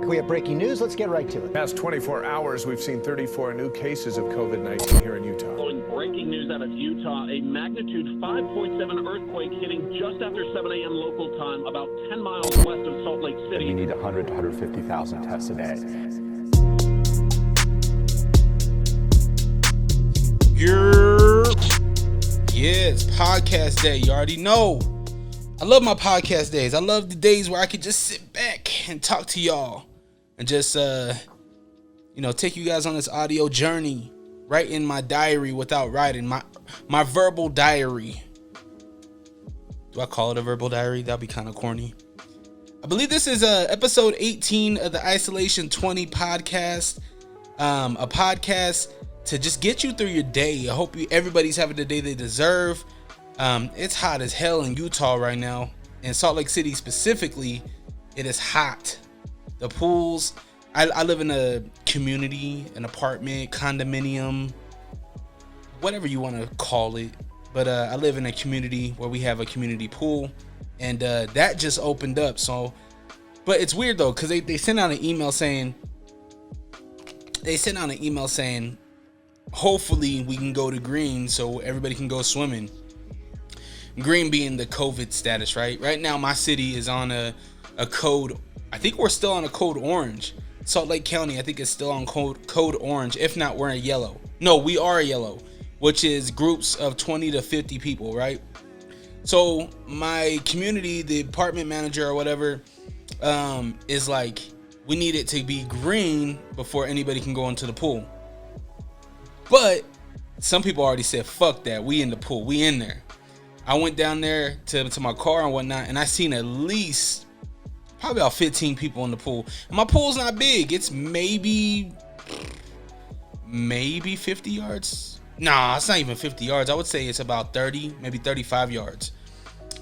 We have breaking news. Let's get right to it. Past 24 hours, we've seen 34 new cases of COVID-19 here in Utah. Following breaking news out of Utah, a magnitude 5.7 earthquake hitting just after 7 a.m. local time, about 10 miles west of Salt Lake City. You need 100 to 150,000 tests a day. Yeah, it's podcast day. You already know. I love my podcast days. I love the days where I can just sit back and talk to y'all and just, take you guys on this audio journey right in my diary without writing. My verbal diary. Do I call it a verbal diary? That'd be kind of corny. I believe this is episode 18 of the Iso20 podcast. A podcast to just get you through your day. I hope everybody's having the day they deserve. It's hot as hell in Utah right now. In Salt Lake City specifically, it is hot. The pools, I live in a community, an apartment, condominium, whatever you want to call it. But I live in a community where we have a community pool. And that just opened up. So, but it's weird though, because they sent out an email saying, hopefully we can go to green so everybody can go swimming. Green being the COVID status, right? Right now, my city is on a code. I think we're still on a code orange. Salt Lake County, I think, is still on code orange. If not, we're in yellow. No, we are yellow, which is groups of 20 to 50 people, right? So my community, the apartment manager or whatever, is like, we need it to be green before anybody can go into the pool. But some people already said, fuck that. We in the pool. We in there. I went down there to my car and whatnot, and I seen at least probably about 15 people in the pool. And my pool's not big. It's maybe 50 yards. Nah, it's not even 50 yards. I would say it's about 30, maybe 35 yards.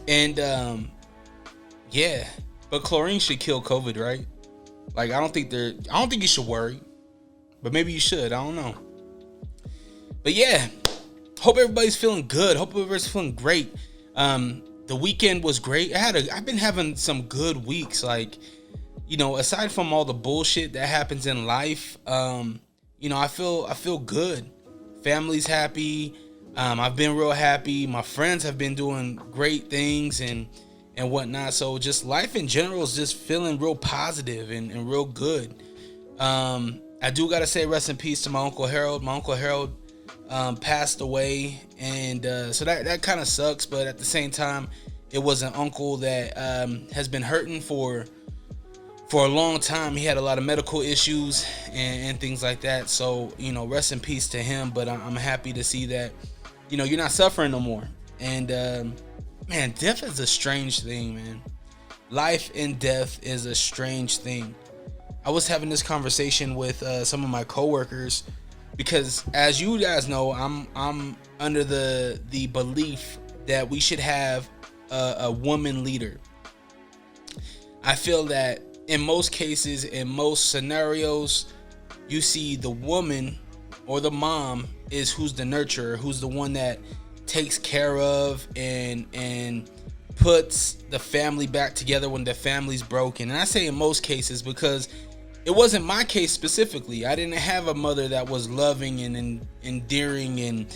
And yeah, but chlorine should kill COVID, right? Like I don't think you should worry, but maybe you should. I don't know. But yeah. Hope everybody's feeling good. Hope everybody's feeling great. The weekend was great. I've been having some good weeks. Like, aside from all the bullshit that happens in life, I feel good. Family's happy. I've been real happy. My friends have been doing great things and whatnot. So just life in general is just feeling real positive and real good. I do gotta say rest in peace to my Uncle Harold. My Uncle Harold passed away, and so that kind of sucks, but at the same time it was an uncle that has been hurting for a long time. He had a lot of medical issues and things like that, so rest in peace to him. But I'm happy to see that you're not suffering no more. And man, death is a strange thing, man. Life and death is a strange thing. I was having this conversation with some of my coworkers, because as you guys know, I'm under the belief that we should have a woman leader. I feel that in most cases, in most scenarios, you see the woman or the mom is who's the nurturer, who's the one that takes care of and puts the family back together when the family's broken. And I say in most cases because it wasn't my case specifically. I didn't have a mother that was loving and endearing and,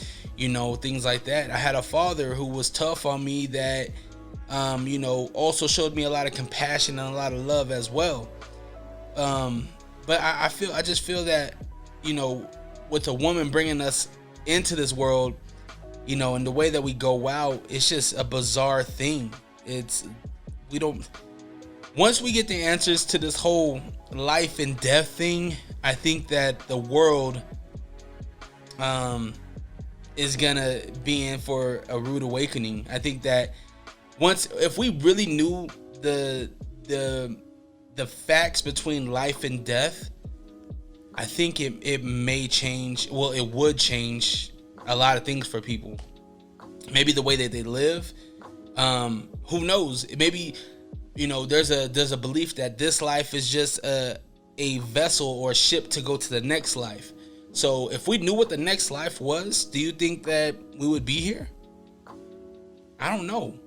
things like that. I had a father who was tough on me that, also showed me a lot of compassion and a lot of love as well. But I just feel that, with a woman bringing us into this world, and the way that we go out, it's just a bizarre thing. Once we get the answers to this whole life and death thing, I think that the world is gonna be in for a rude awakening. I think that if we really knew the facts between life and death, I think it may change. Well, it would change a lot of things for people. Maybe the way that they live. Who knows? Maybe there's a belief that this life is just a vessel or a ship to go to the next life. So if we knew what the next life was, do you think that we would be here? I don't know.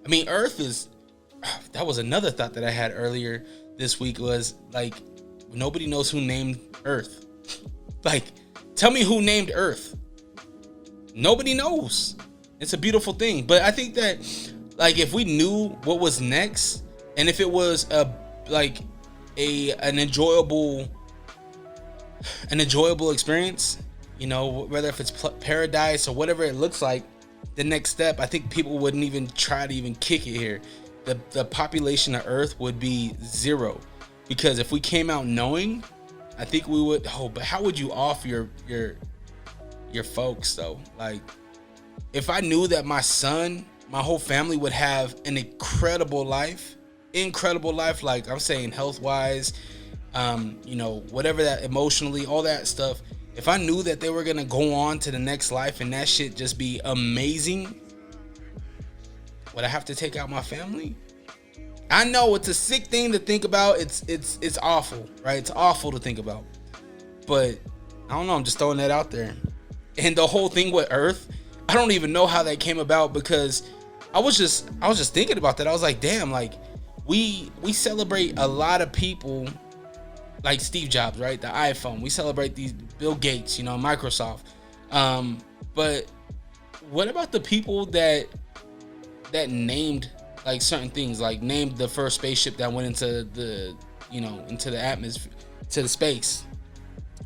I mean, Earth is. That was another thought that I had earlier this week was like, nobody knows who named Earth. Like, tell me who named Earth. Nobody knows. It's a beautiful thing. But I think that, like, if we knew what was next, and if it was an enjoyable experience, you know, whether if it's paradise or whatever it looks like, the next step, I think people wouldn't even try to even kick it here. The population of Earth would be 0, because if we came out knowing, I think we would. Oh, but how would you off your folks though? Like, if I knew that my son, my whole family would have an incredible life, like I'm saying, health wise, you know, whatever that, emotionally, all that stuff. If I knew that they were gonna go on to the next life and that shit just be amazing, would I have to take out my family? I know it's a sick thing to think about. It's awful, right? It's awful to think about. But I don't know, I'm just throwing that out there. And the whole thing with Earth, I don't even know how that came about, because I was just thinking about that. I was like, damn, like we celebrate a lot of people, like Steve Jobs, right? The iPhone. We celebrate these Bill Gates, you know, Microsoft. But what about the people that named like certain things, like named the first spaceship that went into the, you know, into the atmosphere, to the space,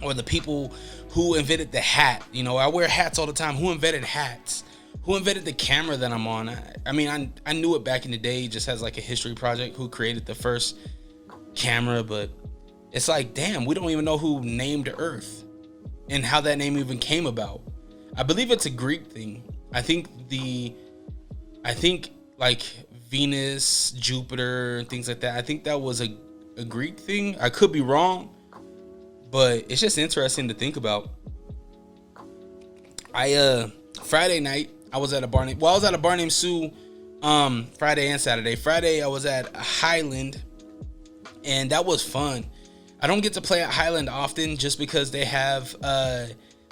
or the people who invented the hat? You know, I wear hats all the time. Who invented hats? Who invented the camera that I'm on? I mean, I knew it back in the day, just as like a history project, who created the first camera, but it's like, damn, we don't even know who named Earth and how that name even came about. I believe it's a Greek thing. I think like Venus, Jupiter, and things like that, I think that was a Greek thing. I could be wrong, but it's just interesting to think about. Friday night, I was at a bar named Sue, Friday and Saturday. Friday, I was at Highland, and that was fun. I don't get to play at Highland often, just because they have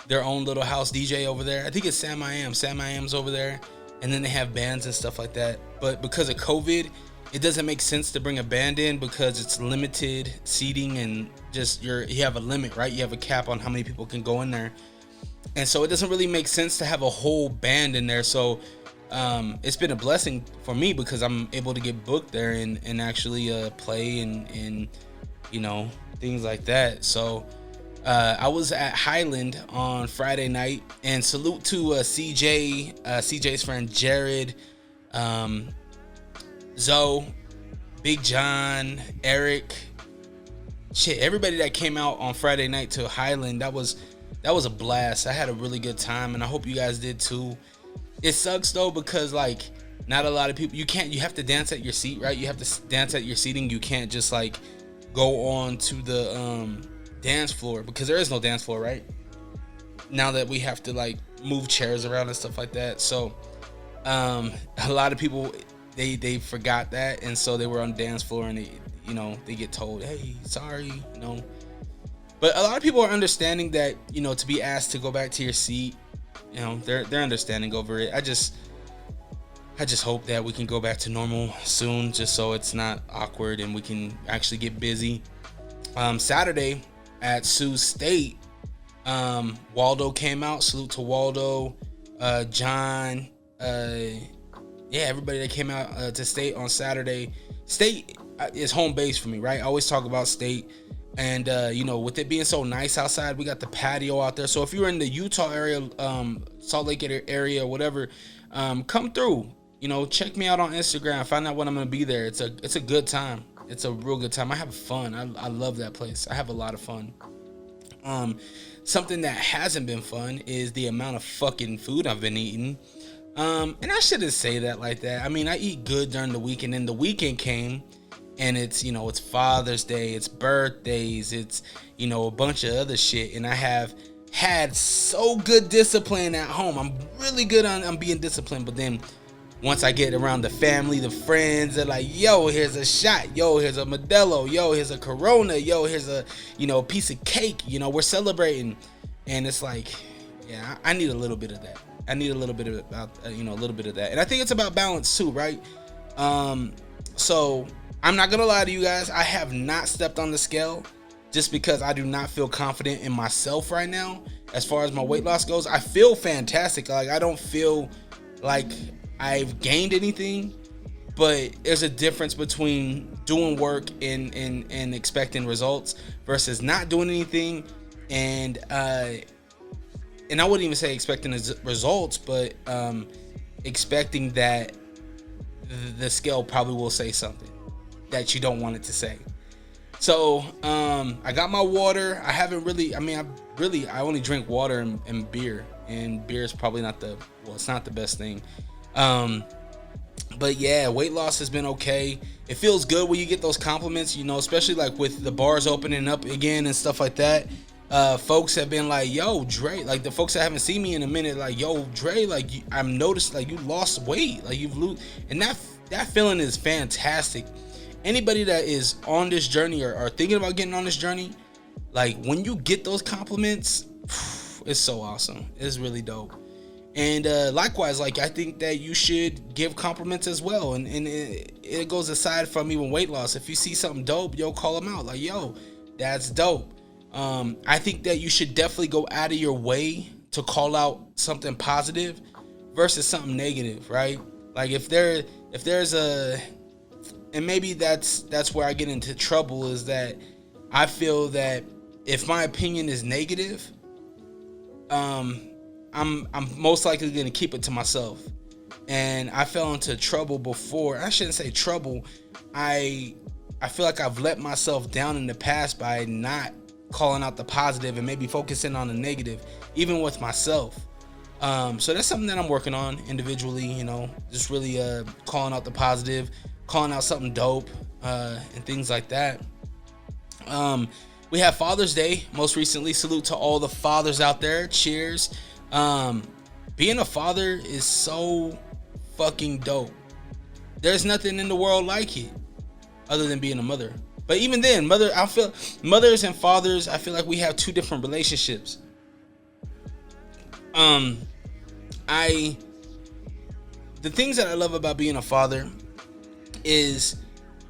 their own little house DJ over there. I think it's Sam I Am's over there, and then they have bands and stuff like that. But because of COVID, it doesn't make sense to bring a band in, because it's limited seating, and just you have a limit, right? You have a cap on how many people can go in there. And so it doesn't really make sense to have a whole band in there. So it's been a blessing for me, because I'm able to get booked there and actually play and you know, things like that. So I was at Highland on Friday night, and salute to CJ's friend Jared, Zoe, Big John, Eric, everybody that came out on Friday night to Highland. That was a blast. I had a really good time, and I hope you guys did too. It sucks though, because like not a lot of people, you have to dance at your seat, right? You have to dance at your seating. You can't just like go on to the dance floor, because there is no dance floor, right? Now that we have to like move chairs around and stuff like that. So a lot of people, they forgot that, and so they were on the dance floor, and they get told, hey, sorry, you know. But a lot of people are understanding that, you know, to be asked to go back to your seat, you know, they're understanding over it. I just hope that we can go back to normal soon, just so it's not awkward and we can actually get busy. Saturday at Sioux State, Waldo came out. Salute to Waldo, John, everybody that came out to State on Saturday. State is home base for me, right? I always talk about State. And, you know, with it being so nice outside, we got the patio out there. So if you're in the Utah area, Salt Lake area, whatever, come through. You know, check me out on Instagram. Find out when I'm going to be there. It's a good time. It's a real good time. I have fun. I love that place. I have a lot of fun. Something that hasn't been fun is the amount of fucking food I've been eating. And I shouldn't say that like that. I mean, I eat good during the week, and then the weekend came. And it's, you know, it's Father's Day, it's birthdays, it's, you know, a bunch of other shit. And I have had so good discipline at home. I'm really good on being disciplined. But then once I get around the family, the friends, they're like, yo, here's a shot. Yo, here's a Modelo. Yo, here's a Corona. Yo, here's a, you know, piece of cake. You know, we're celebrating. And it's like, yeah, I need a little bit of that. I need a little bit of, you know, a little bit of that. And I think it's about balance too, right? So I'm not gonna lie to you guys, I have not stepped on the scale just because I do not feel confident in myself right now. As far as my weight loss goes, I feel fantastic. Like, I don't feel like I've gained anything, but there's a difference between doing work and expecting results versus not doing anything. And I wouldn't even say expecting results, but expecting that the scale probably will say something that you don't want it to say. So I got my water. I haven't really, I only drink water and beer, and beer is probably it's not the best thing. But yeah, weight loss has been okay. It feels good when you get those compliments, you know, especially like with the bars opening up again and stuff like that. Folks have been like, yo, Dre, like the folks that haven't seen me in a minute, like, yo, Dre, like I've noticed like you lost weight, like you've lose, and that feeling is fantastic. Anybody that is on this journey or thinking about getting on this journey, like when you get those compliments, it's so awesome. It's really dope. And likewise, like I think that you should give compliments as well. And it goes aside from even weight loss. If you see something dope, yo, call them out. Like, yo, that's dope. I think that you should definitely go out of your way to call out something positive versus something negative, right? Like if there's a, and maybe that's where I get into trouble, is that I feel that if my opinion is negative, I'm most likely going to keep it to myself. And I fell into trouble before. I shouldn't say trouble. I feel like I've let myself down in the past by not calling out the positive and maybe focusing on the negative, even with myself. So that's something that I'm working on individually, you know, just really calling out the positive, calling out something dope, and things like that. We have Father's Day most recently. Salute to all the fathers out there. Cheers. Being a father is so fucking dope. There's nothing in the world like it other than being a mother. But even then, I feel mothers and fathers, I feel like we have two different relationships. The things that I love about being a father is,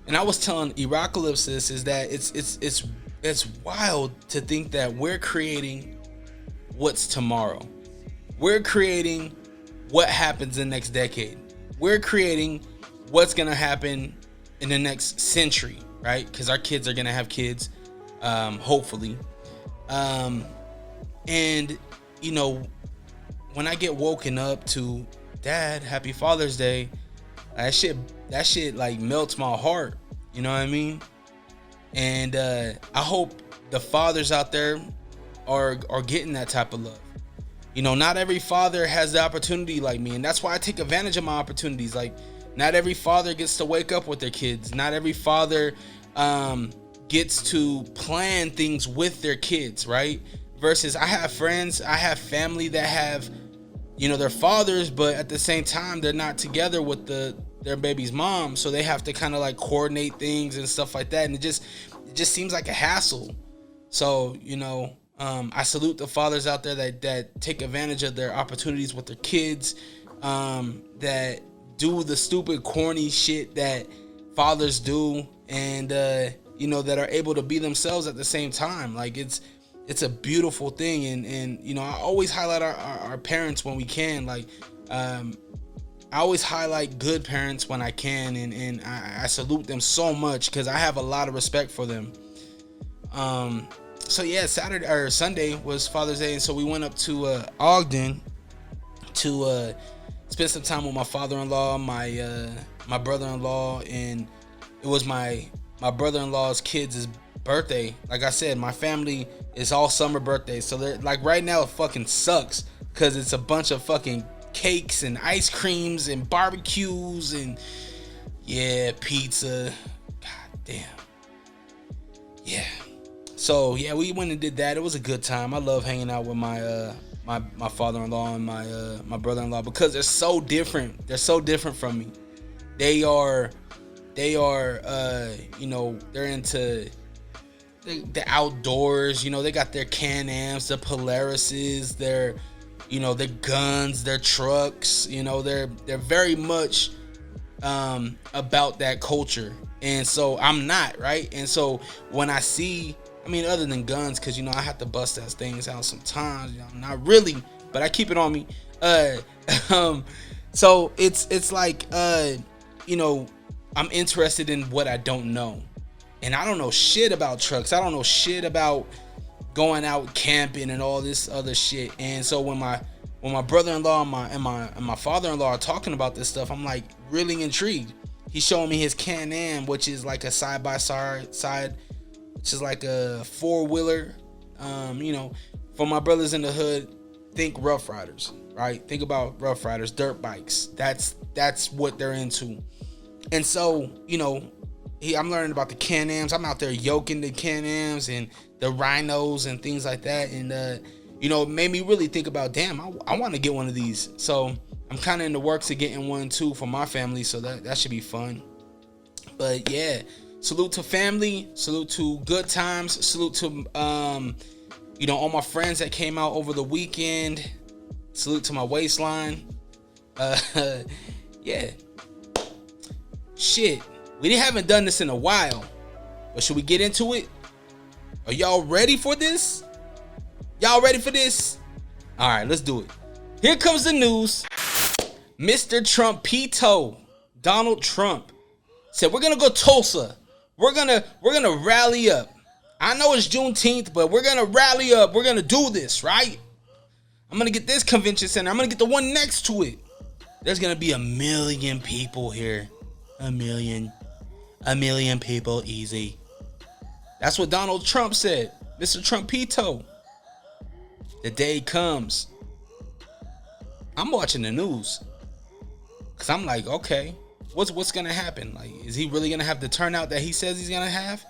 and I was telling Eracalypse this, is that it's wild to think that we're creating what's tomorrow. We're creating what happens in the next decade. We're creating what's gonna happen in the next century, right? Because our kids are gonna have kids, hopefully. And you know, when I get woken up to, Dad, Happy Father's Day, that shit like melts my heart. You know what I mean? And I hope the fathers out there are getting that type of love. You know, not every father has the opportunity like me, and that's why I take advantage of my opportunities. Like, not every father gets to wake up with their kids. Not every father gets to plan things with their kids, right? Versus I have friends, I have family that have, you know, their fathers, but at the same time, they're not together with their baby's mom, so they have to kind of like coordinate things and stuff like that, and it just seems like a hassle. So, you know, I salute the fathers out there that take advantage of their opportunities with their kids, that do the stupid, corny shit that fathers do, and you know, that are able to be themselves at the same time. Like, it's a beautiful thing, and you know, I always highlight our parents when we can. Like, I always highlight good parents when I can, and I salute them so much because I have a lot of respect for them. So yeah, Sunday was Father's Day, and so we went up to Ogden to spend some time with my father-in-law, my brother-in-law, and it was my brother-in-law's kids' birthday. Like I said, my family is all summer birthdays, so they're like, right now it fucking sucks because it's a bunch of fucking cakes and ice creams and barbecues and yeah, pizza. God damn. Yeah. So yeah, we went and did that. It was a good time. I love hanging out with my my father-in-law and my brother-in-law because they're so different. They're so different from me. They are you know, they're into the outdoors. You know, they got their Can-Ams, the Polarises, their, you know, their guns, their trucks. You know, they're very much about that culture. And so I'm not, right? And so when I see, I mean, other than guns, because, you know, I have to bust those things out sometimes, you know, not really, but I keep it on me. So it's like, you know, I'm interested in what I don't know. And I don't know shit about trucks. I don't know shit about going out camping and all this other shit. And so when my brother-in-law and my father-in-law are talking about this stuff, I'm like really intrigued. He's showing me his Can-Am, which is like a side, which is like a four-wheeler. You know, for my brothers in the hood, think Rough Riders, right? Think about Rough Riders, dirt bikes. That's what they're into. And so, you know, I'm learning about the Can-Ams. I'm out there yoking the Can-Ams and the Rhinos and things like that. And, you know, it made me really think about, damn, I want to get one of these. So I'm kind of in the works of getting one too for my family. So that should be fun. But yeah, salute to family. Salute to good times. Salute to, you know, all my friends that came out over the weekend. Salute to my waistline. Yeah. Shit. We haven't done this in a while, but should we get into it? Are y'all ready for this? Y'all ready for this? All right, let's do it. Here comes the news. Mr. Trumpito, Donald Trump, said we're gonna go Tulsa. We're gonna rally up. I know it's Juneteenth, but we're gonna rally up. We're gonna do this, right? I'm gonna get this convention center. I'm gonna get the one next to it. There's gonna be 1 million people here. 1 million. 1 million people, easy. That's what Donald Trump said. Mr. Trumpito. The day comes. I'm watching the news. Cause I'm like, okay, what's gonna happen? Like, is he really gonna have the turnout that he says he's gonna have?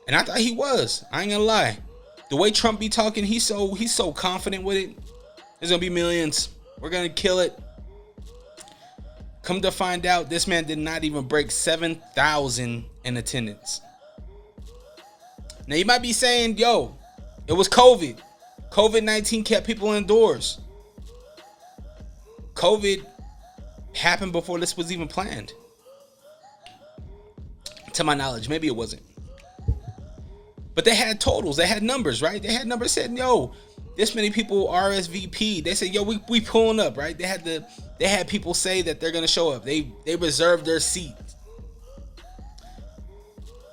And I thought he was. I ain't gonna lie. The way Trump be talking, he's so confident with it. There's gonna be millions. We're gonna kill it. Come to find out, this man did not even break 7,000 in attendance. Now you might be saying, yo, it was COVID. COVID-19 kept people indoors. COVID happened before this was even planned. To my knowledge, maybe it wasn't. But they had totals, they had numbers, right? They had numbers saying, yo, this many people RSVP. They said, yo, we pulling up, right? They had people say that they're gonna show up. They reserved their seats.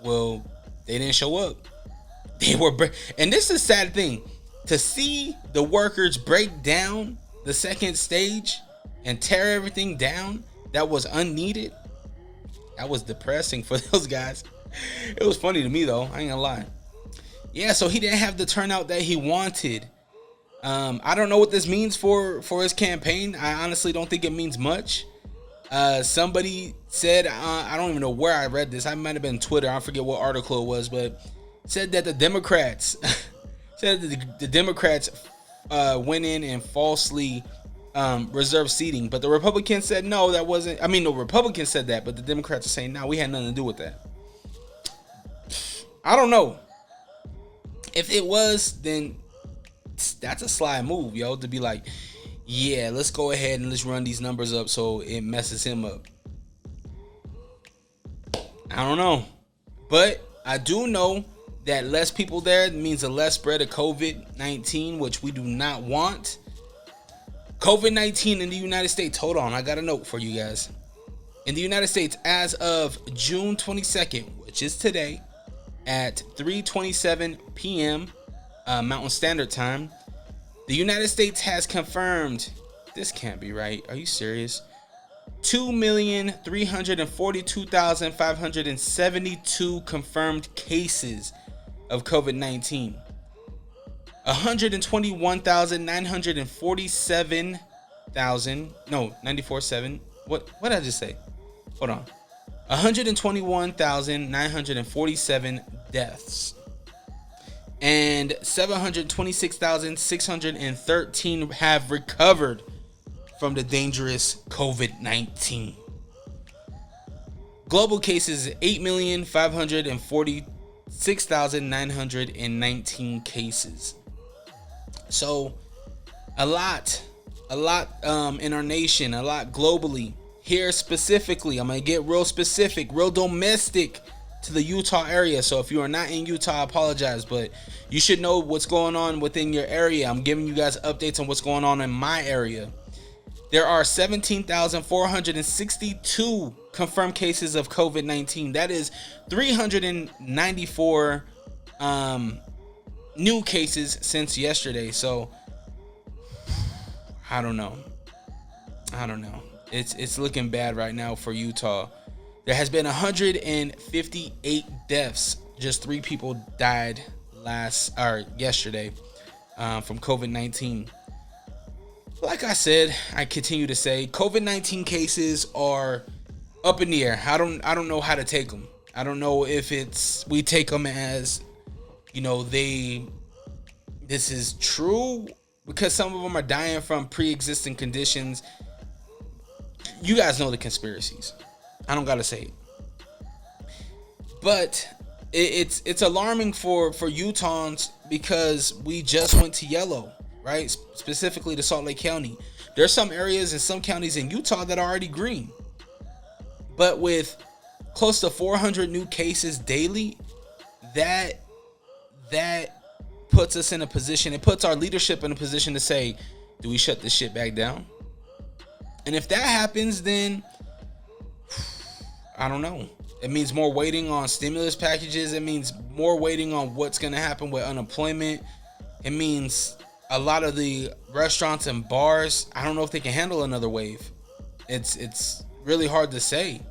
Well, they didn't show up. And this is a sad thing. To see the workers break down the second stage and tear everything down that was unneeded, that was depressing for those guys. It was funny to me though, I ain't gonna lie. Yeah, so he didn't have the turnout that he wanted. I don't know what this means for his campaign. I honestly don't think it means much. Somebody said, I don't even know where I read this. I might have been Twitter. I forget what article it was, but said that the Democrats went in and falsely reserved seating. But the Republicans said, no, that wasn't. I mean, the Republicans said that, but the Democrats are saying, no, we had nothing to do with that. I don't know. If it was, then that's a sly move, yo, to be like, yeah, let's go ahead and let's run these numbers up so it messes him up. I don't know. But I do know that less people there means a less spread of COVID-19, which we do not want. COVID-19 in the United States. Hold on, I got a note for you guys. In the United States, as of June 22nd, which is today, at 3:27 p.m. Mountain Standard Time, the United States has confirmed, this can't be right, are you serious? 2,342,572 confirmed cases of COVID-19. 121,947,000, what did I just say? Hold on. 121,947 deaths. And 726,613 have recovered from the dangerous COVID-19. Global cases, 8,546,919 cases. So a lot in our nation, a lot globally. here specifically. I'm going to get real specific, real domestic to the Utah area. So if you are not in Utah, I apologize, but you should know what's going on within your area. I'm giving you guys updates on what's going on in my area. There are 17,462 confirmed cases of COVID-19. That is 394 new cases since yesterday. So I don't know. It's looking bad right now for Utah. There has been 158 deaths. Just 3 people died yesterday from COVID-19. Like I said, I continue to say COVID-19 cases are up in the air. I don't know how to take them. I don't know if we take them as, this is true, because some of them are dying from pre-existing conditions. You guys know the conspiracies. I don't gotta say it. But it's alarming for Utahns because we just went to yellow, right? Specifically to Salt Lake County. There's some areas and some counties in Utah that are already green. But with close to 400 new cases daily, that puts us in a position, it puts our leadership in a position to say, do we shut this shit back down? And if that happens, then I don't know. It means more waiting on stimulus packages. It means more waiting on what's going to happen with unemployment. It means a lot of the restaurants and bars, I don't know if they can handle another wave. It's really hard to say.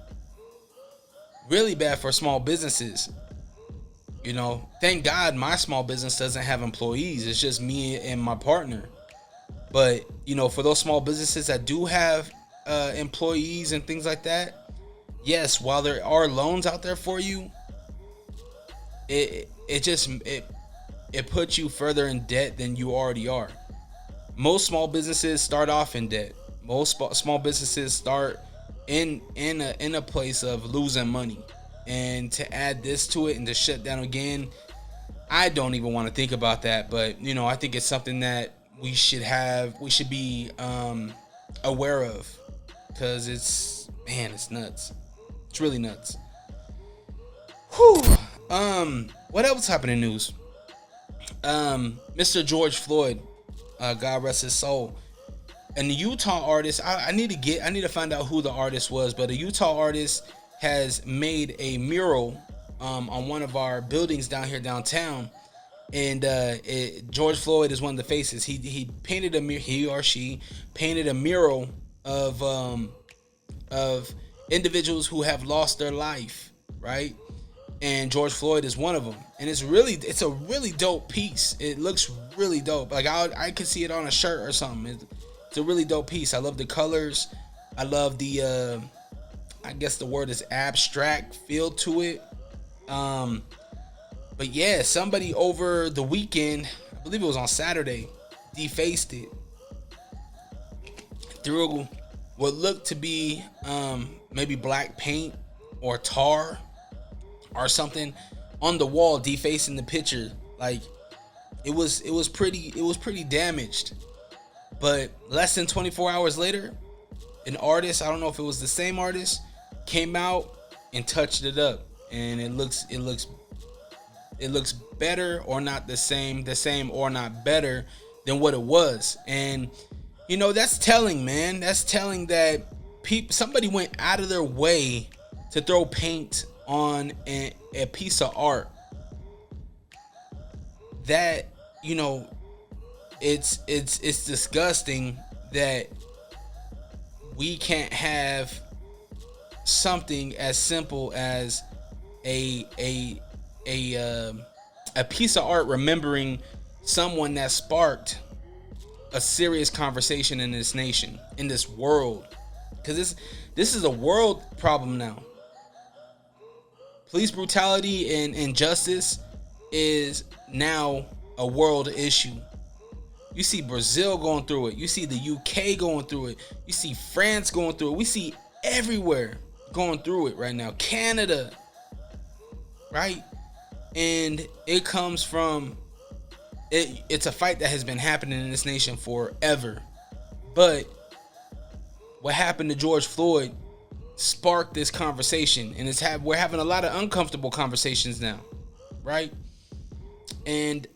Really bad for small businesses. Thank God my small business doesn't have employees. It's just me and my partner. But, for those small businesses that do have employees and things like that, yes, while there are loans out there for you, it puts you further in debt than you already are. Most small businesses start off in debt. Most small businesses start in a place of losing money. And to add this to it and to shut down again, I don't even want to think about that. But, I think it's something that we should be aware of, because it's nuts. It's really nuts. Whew. What else happened in news? Mr. George Floyd, God rest his soul, and the Utah artist. I need to find out who the artist was, but a Utah artist has made a mural on one of our buildings down here downtown. And George Floyd is one of the faces. He painted he or she painted a mural of individuals who have lost their life, right? And George Floyd is one of them. And it's a really dope piece. It looks really dope. Like I could see it on a shirt or something. It's a really dope piece. I love the colors. I love the I guess the word is abstract feel to it. But yeah, somebody over the weekend, I believe it was on Saturday, defaced it through what looked to be maybe black paint or tar or something on the wall, defacing the picture. Like it was pretty damaged. But less than 24 hours later, an artist, I don't know if it was the same artist, came out and touched it up, and it looks better, or not the same or not better than what it was. And that's telling, man. That's telling that somebody went out of their way to throw paint on a piece of art that, it's disgusting that we can't have something as simple as a piece of art remembering someone that sparked a serious conversation in this nation, in this world, because this is a world problem now. Police brutality and injustice is now a world issue. You see Brazil going through it. You see the UK going through it. You see France going through it. We see everywhere going through it right now. Canada, right? And it comes from it's a fight that has been happening in this nation forever. But what happened to George Floyd sparked this conversation, and we're having a lot of uncomfortable conversations now, right? And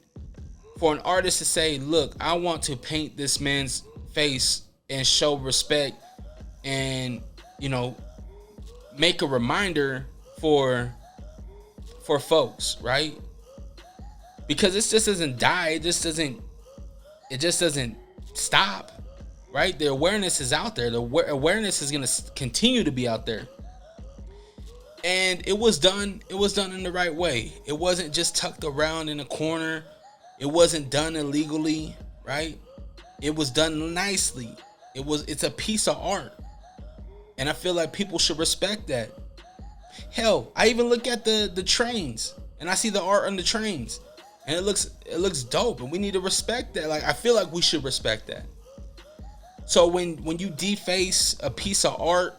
for an artist to say, look, I want to paint this man's face and show respect and, you know, make a reminder for folks, right? Because this just doesn't die. It just doesn't stop, right? The awareness is out there. The awareness is going to continue to be out there. And it was done in the right way. It wasn't just tucked around in a corner. It wasn't done illegally, right? It was done nicely. It's a piece of art. And I feel like people should respect that. Hell, I even look at the trains and I see the art on the trains. And it looks dope, and we need to respect that. Like, I feel like we should respect that. So when you deface a piece of art,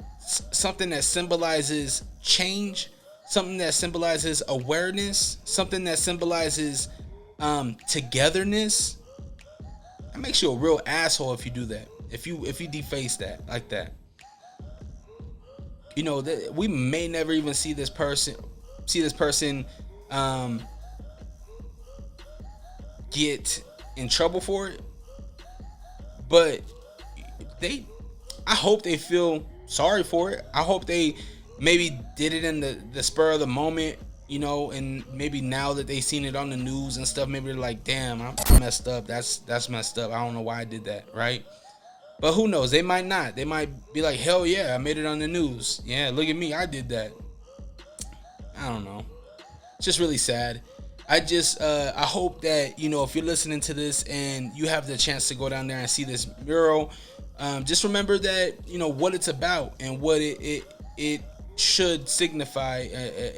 something that symbolizes change, something that symbolizes awareness, something that symbolizes togetherness, that makes you a real asshole if you do that. If you deface that like that. You know, we may never even see this person get in trouble for it, but I hope they feel sorry for it. I hope they maybe did it in the spur of the moment, you know, and maybe now that they seen it on the news and stuff, maybe they're like, damn, I messed up. That's messed up. I don't know why I did that, right? But who knows? They might not. They might be like, hell yeah, I made it on the news. Yeah, look at me, I did that. I don't know. It's just really sad. I hope that, you know, if you're listening to this and you have the chance to go down there and see this mural, just remember that, you know, what it's about and what it should signify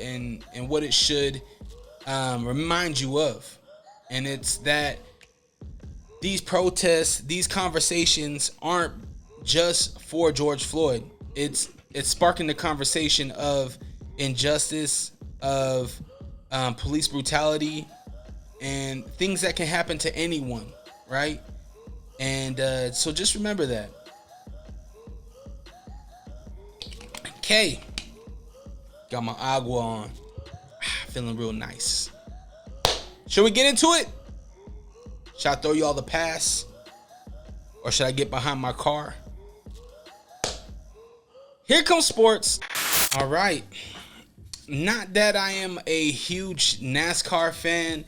and what it should remind you of. And it's that these protests, these conversations aren't just for George Floyd. It's sparking the conversation of injustice, of police brutality, and things that can happen to anyone, right? And so just remember that. Okay, got my agua on, feeling real nice. Should we get into it? Should I throw you all the pass, or should I get behind my car? Here comes sports. All right. Not that I am a huge NASCAR fan.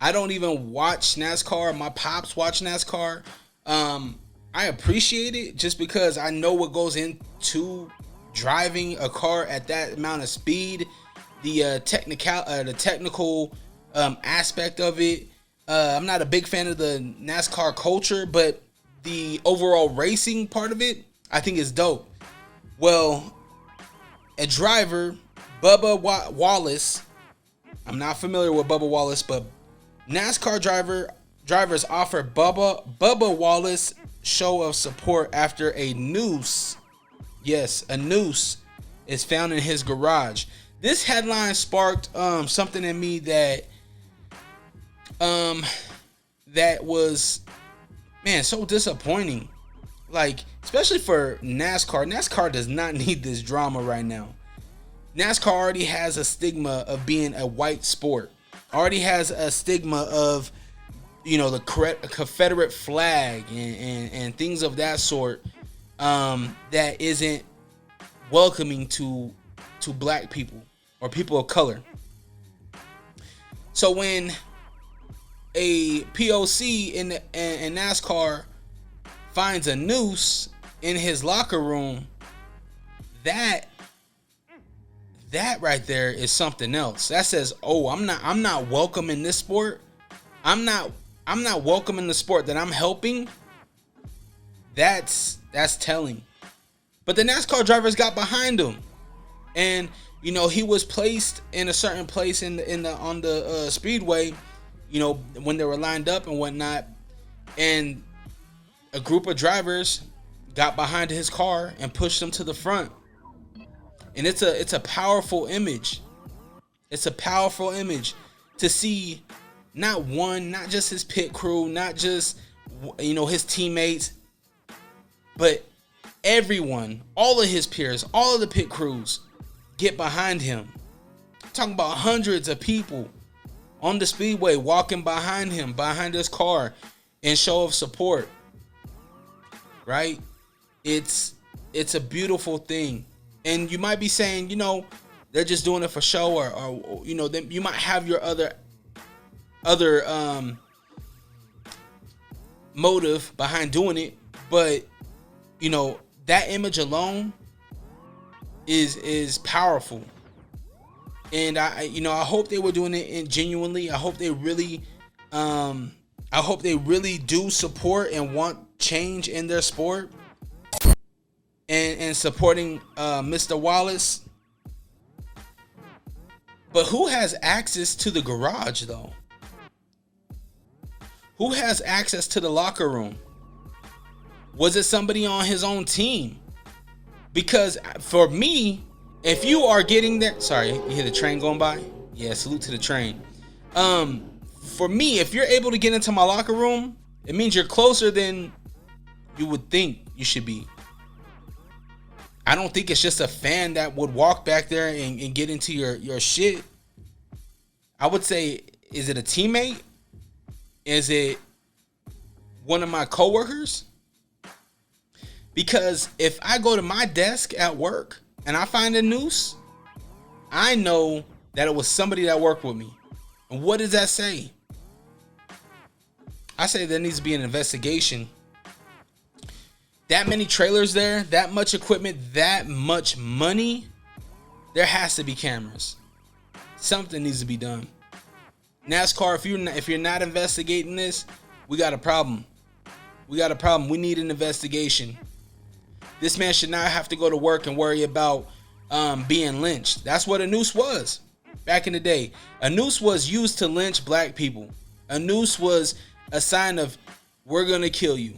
I don't even watch NASCAR. My pops watch NASCAR. I appreciate it just because I know what goes into driving a car at that amount of speed, the technical aspect of it. I'm not a big fan of the NASCAR culture, but the overall racing part of it, I think is dope. Well, a driver, Bubba Wallace, I'm not familiar with Bubba Wallace, but NASCAR drivers offer Bubba Wallace show of support after a noose, yes, a noose, is found in his garage. This headline sparked something in me that was, man, so disappointing. Like, especially for NASCAR. NASCAR does not need this drama right now. NASCAR already has a stigma of being a white sport. Already has a stigma of, you know, the Confederate flag and things of that sort, that isn't welcoming to black people or people of color. So when a POC in NASCAR finds a noose in his locker room, that right there is something else. That says, oh, I'm not welcome in this sport. I'm not welcome in the sport that I'm helping. That's telling. But the NASCAR drivers got behind him, and you know, he was placed in a certain place on the speedway, you know, when they were lined up and whatnot, and a group of drivers got behind his car and pushed him to the front. And it's a powerful image. It's a powerful image to see not just his pit crew, not just, you know, his teammates, but everyone, all of his peers, all of the pit crews get behind him. I'm talking about hundreds of people on the speedway walking behind him, behind his car, in show of support. Right? It's a beautiful thing. And you might be saying, they're just doing it for show, or you might have your other motive behind doing it, but that image alone is powerful. And I hope they were doing it genuinely. I hope they really do support and want change in their sport, and supporting Mr. Wallace. But who has access to the garage, though? Who has access to the locker room? Was it somebody on his own team? Because for me, if you are getting there... Sorry, you hear the train going by? Yeah, salute to the train. For me, if you're able to get into my locker room, it means you're closer than you would think you should be. I don't think it's just a fan that would walk back there and get into your shit. I would say, is it a teammate? Is it one of my coworkers? Because if I go to my desk at work and I find a noose, I know that it was somebody that worked with me. And what does that say? I say there needs to be an investigation. That many trailers there, that much equipment, that much money, there has to be cameras. Something needs to be done. NASCAR, if you're not investigating this, we got a problem. We got a problem. We need an investigation. This man should not have to go to work and worry about being lynched. That's what a noose was back in the day. A noose was used to lynch black people. A noose was a sign of, we're gonna kill you.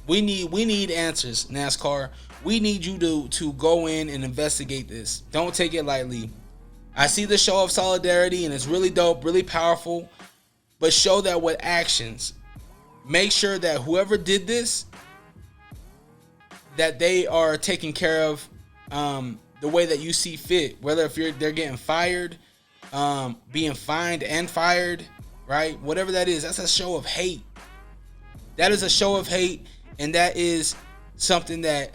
We need answers, NASCAR. We need you to go in and investigate this. Don't take it lightly. I see the show of solidarity and it's really dope, really powerful, but show that with actions. Make sure that whoever did this, that they are taken care of the way that you see fit. Whether they're getting fired, being fined and fired, right? Whatever that is, that's a show of hate. That is a show of hate, and that is something that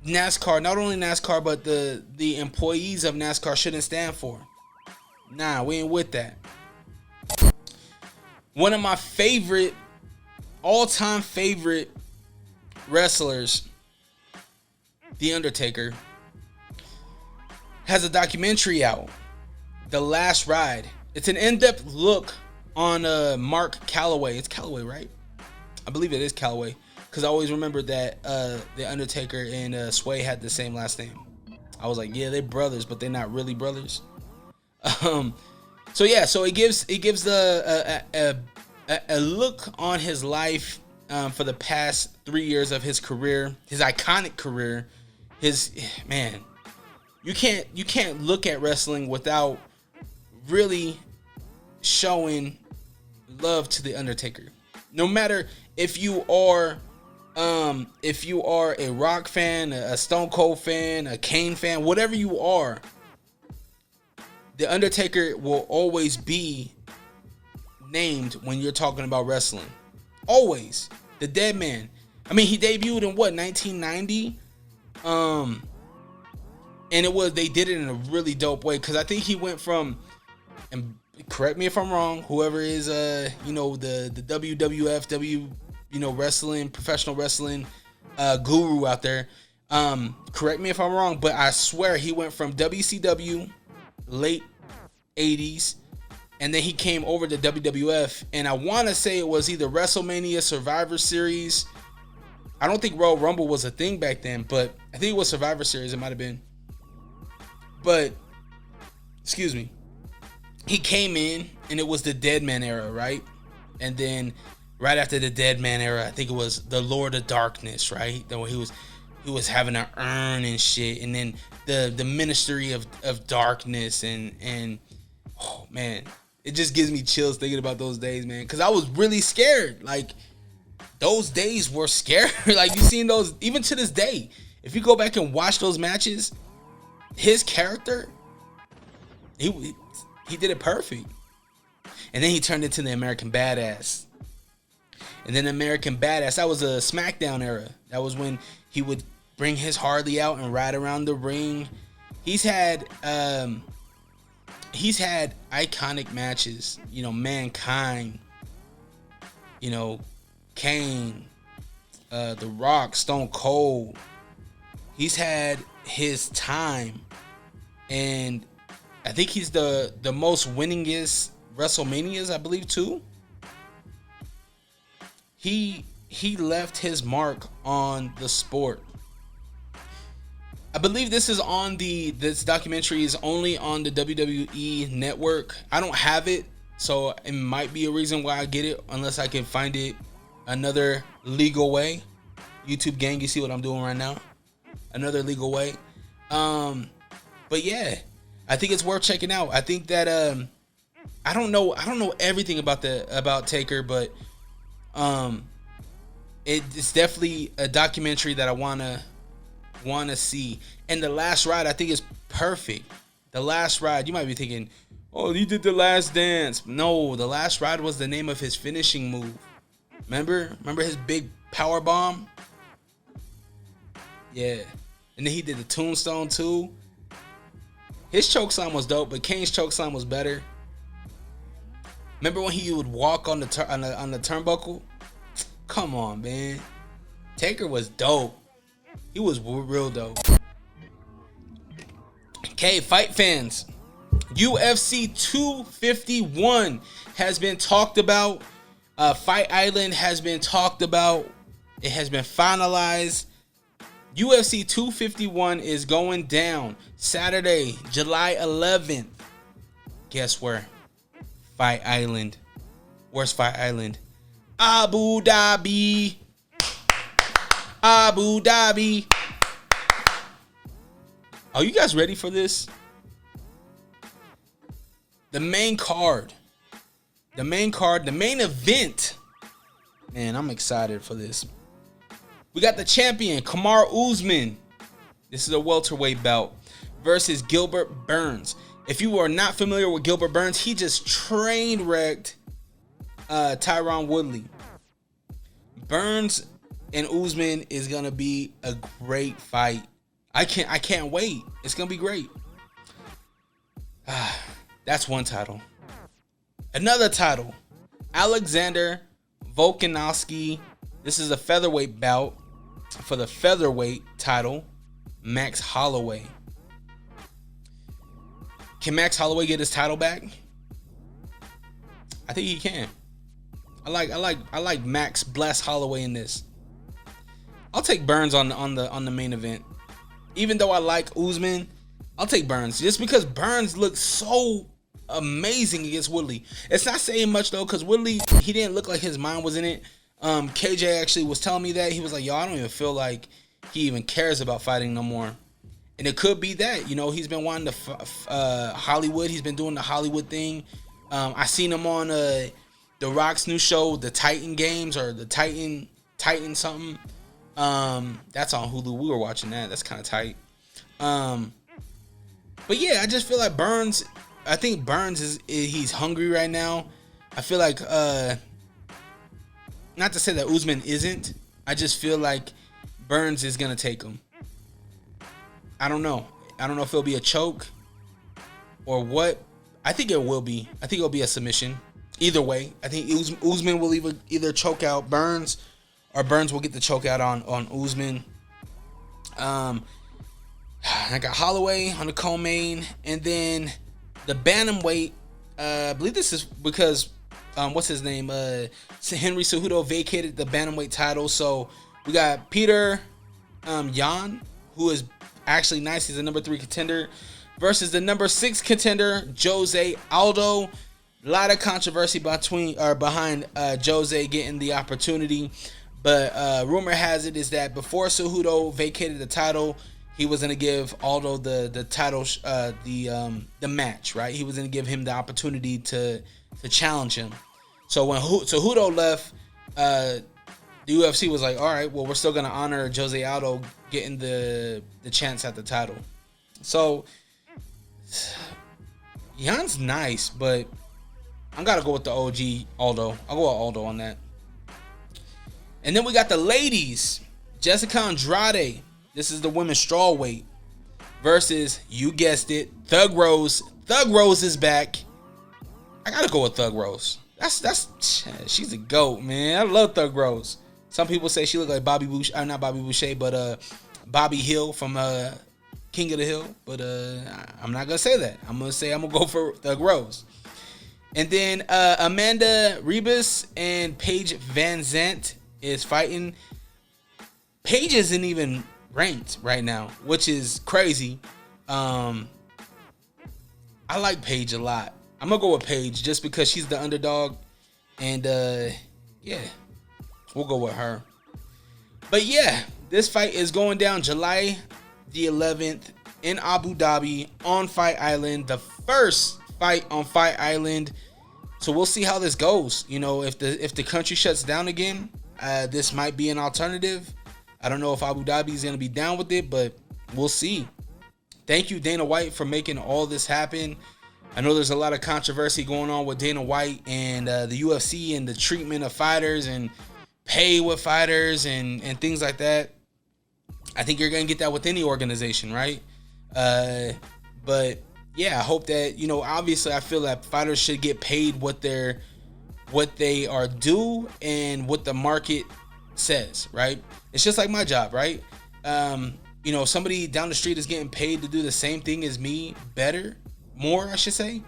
NASCAR, not only NASCAR, but the employees of NASCAR shouldn't stand for. Nah, we ain't with that. One of my all-time favorite wrestlers, The Undertaker, has a documentary out, The Last Ride. It's an in-depth look on Mark Calloway. It's Calloway, right? I believe it is Calloway, because I always remember that The Undertaker and Sway had the same last name. I was like, yeah, they're brothers, but they're not really brothers. So it gives a look on his life for the past 3 years of his career, his iconic career. You can't look at wrestling without really showing love to the Undertaker. No matter if you are a Rock fan, a Stone Cold fan, a Kane fan, whatever you are, the Undertaker will always be named when you're talking about wrestling. Always. The Dead Man. I mean, he debuted in 1990? And they did it in a really dope way, because I think he went from, and correct me if I'm wrong, whoever is the WWF, wrestling, professional wrestling guru out there, correct me if I'm wrong, but I swear he went from WCW late 80s, and then he came over to WWF, and I want to say it was either WrestleMania, Survivor Series. I don't think Royal Rumble was a thing back then, but I think it was Survivor Series. It might have been. But, excuse me. He came in, and it was the Dead Man era, right? And then right after the Dead Man era, I think it was the Lord of Darkness, right? Then he was having an urn and shit, and then the Ministry of Darkness, and oh man, it just gives me chills thinking about those days, man. Because I was really scared. Like, those days were scary. Like, you seen those even to this day. If you go back and watch those matches, his character, he did it perfect. And then he turned into the American Badass. And then American Badass, that was a SmackDown era. That was when he would bring his Harley out and ride around the ring. He's had iconic matches. You know, Mankind, you know, Kane, The Rock, Stone Cold. He's had his time, and I think he's the most winningest WrestleManias, I believe, too. He left his mark on the sport. I believe this documentary is only on the WWE network. I don't have it, so it might be a reason why I get it, unless I can find it another legal way. YouTube gang, you see what I'm doing right now? Another legal way. But yeah, I think it's worth checking out. I think that I don't know everything about Taker, but it's definitely a documentary that I wanna see. And The Last Ride, I think, is perfect. The Last Ride, you might be thinking, oh, he did The Last Dance. No, The Last Ride was the name of his finishing move. Remember his big power bomb? Yeah. And then he did the tombstone too. His chokeslam was dope, but Kane's chokeslam was better. Remember when he would walk on the turnbuckle? Come on, man. Taker was dope. He was real dope. Okay, fight fans. UFC 251 has been talked about. Fight Island has been talked about. It has been finalized. UFC 251 is going down Saturday, July 11th. Guess where? Fight Island. Where's Fight Island? Abu Dhabi. Abu Dhabi. Are you guys ready for this? The main card. The main event. Man, I'm excited for this. We got the champion, Kamaru Usman. This is a welterweight bout versus Gilbert Burns. If you are not familiar with Gilbert Burns, he just train wrecked Tyron Woodley. Burns and Usman is gonna be a great fight. I can't wait. It's gonna be great. That's one title. Another title, Alexander Volkanovski. This is a featherweight bout for the featherweight title. Max Holloway. Can Max Holloway get his title back? I think he can. I like Max Bless Holloway in this. I'll take Burns on the main event. Even though I like Usman, I'll take Burns just because Burns looks so amazing against Woodley. It's not saying much though, because Woodley, he didn't look like his mind was in it. KJ actually was telling me that. He was like, yo, I don't even feel like he even cares about fighting no more. And it could be that, you know, he's been wanting to Hollywood. He's been doing the Hollywood thing. I seen him on The Rock's new show, The Titan Games, or the Titan something. That's on Hulu. We were watching that. That's kind of tight. But yeah, I just feel like Burns. I think Burns he's hungry right now. I feel like not to say that Usman isn't. I just feel like Burns is gonna take him. I don't know if it'll be a choke or what. I think it will be. I think it'll be a submission. Either way, I think Usman will either choke out Burns, or Burns will get the choke out on Usman. I got Holloway on the co-main, and then the bantamweight. I believe this is because what's his name? Henry Cejudo vacated the bantamweight title, so we got Peter Yan, who is actually nice. He's a number 3 contender versus the number 6 contender, Jose Aldo. A lot of controversy behind Jose getting the opportunity, but rumor has it is that before Cejudo vacated the title, he was gonna give Aldo the title, the match, right? He was gonna give him the opportunity to challenge him. So when Cejudo left, the UFC was like, all right, well, we're still gonna honor Jose Aldo getting the chance at the title. So Jan's nice, but I gotta go with the OG Aldo. I'll go with Aldo on that. And then we got the ladies. Jessica Andrade. This is the women's strawweight versus, you guessed it, Thug Rose. Thug Rose is back. I gotta go with Thug Rose. She's a GOAT, man. I love Thug Rose. Some people say she look like Bobby Boucher, not Bobby Boucher, but Bobby Hill from King of the Hill. But I'm not gonna say that. I'm gonna go for Thug Rose. And then Amanda Ribas and Paige Van Zandt is fighting. Paige isn't even ranked right now, which is crazy. I like Paige a lot. I'm gonna go with Paige just because she's the underdog, and yeah, we'll go with her. But yeah, this fight is going down July the 11th in Abu Dhabi on Fight Island, the first fight on Fight Island. So we'll see how this goes. You know, if the country shuts down again, this might be an alternative. I don't know if Abu Dhabi is gonna be down with it, but we'll see. Thank you, Dana White, for making all this happen. I know there's a lot of controversy going on with Dana White and the UFC and the treatment of fighters and pay with fighters and things like that. I think you're going to get that with any organization, right? But yeah, I hope that, you know, obviously I feel that fighters should get paid what they are due and what the market says, right? It's just like my job, right? You know, somebody down the street is getting paid to do the same thing as me, more, I should say.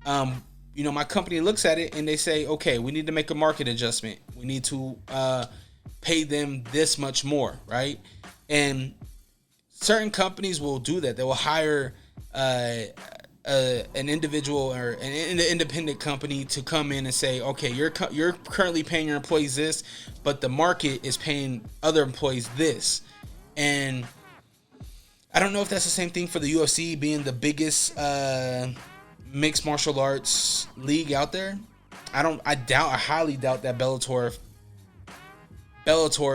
You know, my company looks at it and they say, okay, we need to make a market adjustment. We need to pay them this much more, right? And certain companies will do that. They will hire an individual or an independent company to come in and say, okay, you're currently paying your employees this, but the market is paying other employees this. And I don't know if that's the same thing for the UFC being the biggest mixed martial arts league out there. I highly doubt that Bellator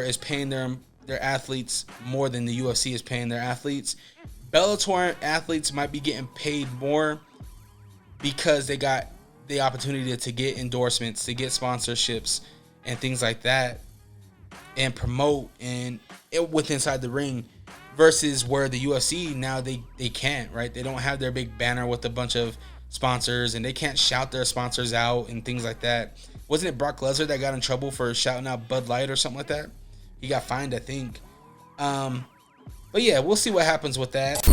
is paying their athletes more than the UFC is paying their athletes. Bellator athletes might be getting paid more because they got the opportunity to get endorsements, to get sponsorships and things like that, and promote and with inside the ring. Versus where the UFC now they can't, right? They don't have their big banner with a bunch of sponsors and they can't shout their sponsors out and things like that. Wasn't it Brock Lesnar that got in trouble for shouting out Bud Light or something like that? He got fined, I think. But yeah, we'll see what happens with that.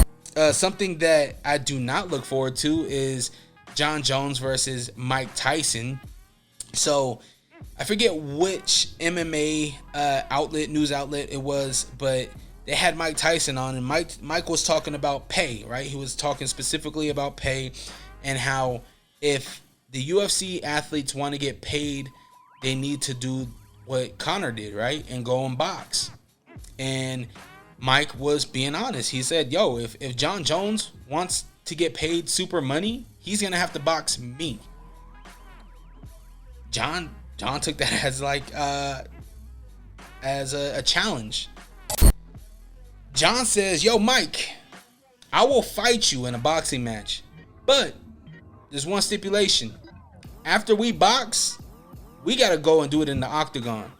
Something that I do not look forward to is Jon Jones versus Mike Tyson. So I forget which MMA news outlet it was, but they had Mike Tyson on, and Mike was talking about pay, right? He was talking specifically about pay and how if the UFC athletes want to get paid, they need to do what Conor did, right? And go and box. And Mike was being honest. He said, yo, if Jon Jones wants to get paid super money, he's going to have to box me. John took that as like as a challenge. John says, yo, Mike, I will fight you in a boxing match, but there's one stipulation. After we box, we got to go and do it in the octagon.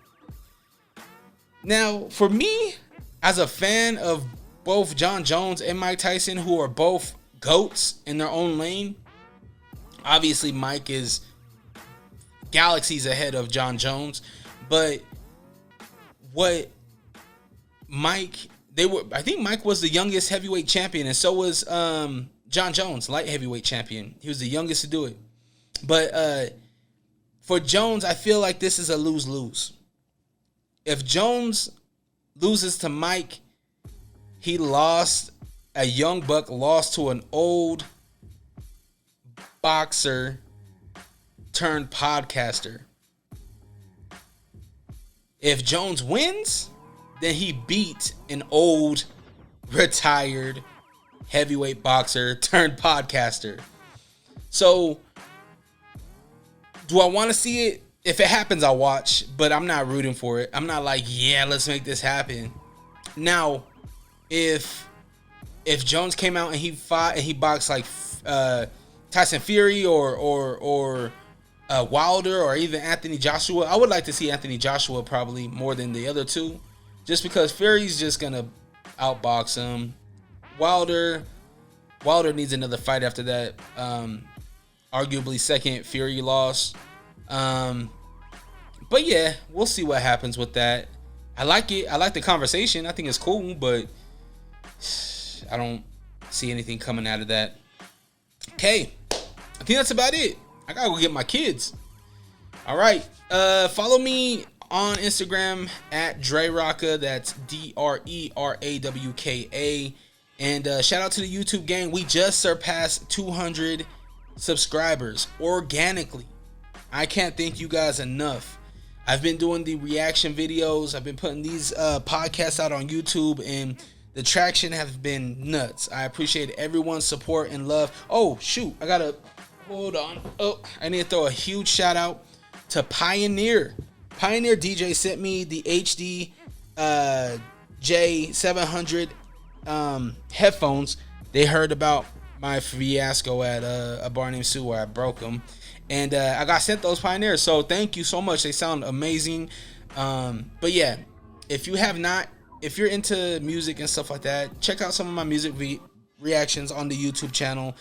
Now, for me, as a fan of both Jon Jones and Mike Tyson, who are both GOATs in their own lane, obviously Mike is galaxies ahead of Jon Jones, but what I think Mike was the youngest heavyweight champion, and so was Jon Jones, light heavyweight champion. He was the youngest to do it. But for Jones, I feel like this is a lose-lose. If Jones loses to Mike, he lost, a young buck lost to an old boxer turned podcaster. If Jones wins, then he beat an old, retired, heavyweight boxer turned podcaster. So, do I want to see it? if it happens, I'll watch, but I'm not rooting for it. I'm not like, yeah, let's make this happen. Now, if Jones came out and he fought and he boxed like Tyson Fury or Wilder or even Anthony Joshua, I would like to see Anthony Joshua probably more than the other two, just because Fury's just gonna outbox him. Wilder needs another fight after that. Arguably second Fury loss. But yeah, we'll see what happens with that. I like it. I like the conversation. I think it's cool, but I don't see anything coming out of that. Okay, I think that's about it. I gotta go get my kids. All right. Follow me on Instagram at Drerawka. That's DRERAWKA. And shout out to the YouTube gang. We just surpassed 200 subscribers organically. I can't thank you guys enough. I've been doing the reaction videos. I've been putting these podcasts out on YouTube, and the traction has been nuts. I appreciate everyone's support and love. Oh, shoot. I gotta hold on. Oh, I need to throw a huge shout out to Pioneer. Pioneer DJ sent me the HD J700 headphones. They heard about my fiasco at a bar named Sue where I broke them, and I got sent those Pioneers. So thank you so much. They sound amazing. But yeah, if you're into music and stuff like that, check out some of my music reactions on the YouTube channel.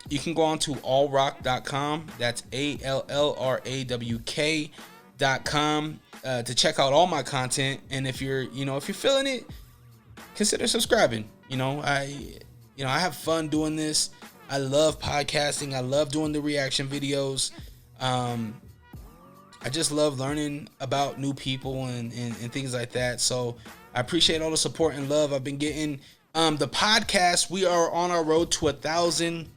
You can go on to allrock.com. That's ALLRAWK.com to check out all my content. And if you're feeling it, consider subscribing. I have fun doing this. I love podcasting. I love doing the reaction videos. I just love learning about new people and things like that. So I appreciate all the support and love I've been getting. The podcast, we are on our road to 1,000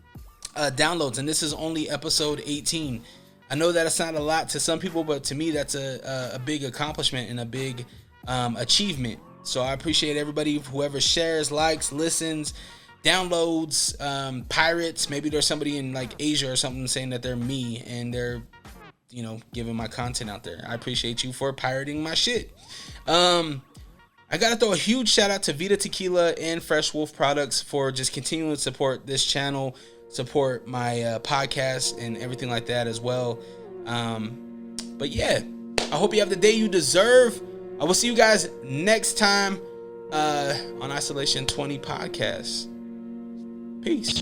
downloads, and this is only episode 18. I know that it's not a lot to some people, but to me, that's a big accomplishment and a big achievement. So I appreciate everybody, whoever shares, likes, listens, downloads, pirates. Maybe there's somebody in like Asia or something saying that they're me and they're, giving my content out there. I appreciate you for pirating my shit. I gotta throw a huge shout out to Vita Tequila and Fresh Wolf Products for just continuing to support this channel, support my podcast and everything like that as well. But yeah, I hope you have the day you deserve. I will see you guys next time on Iso20 Podcast. Peace.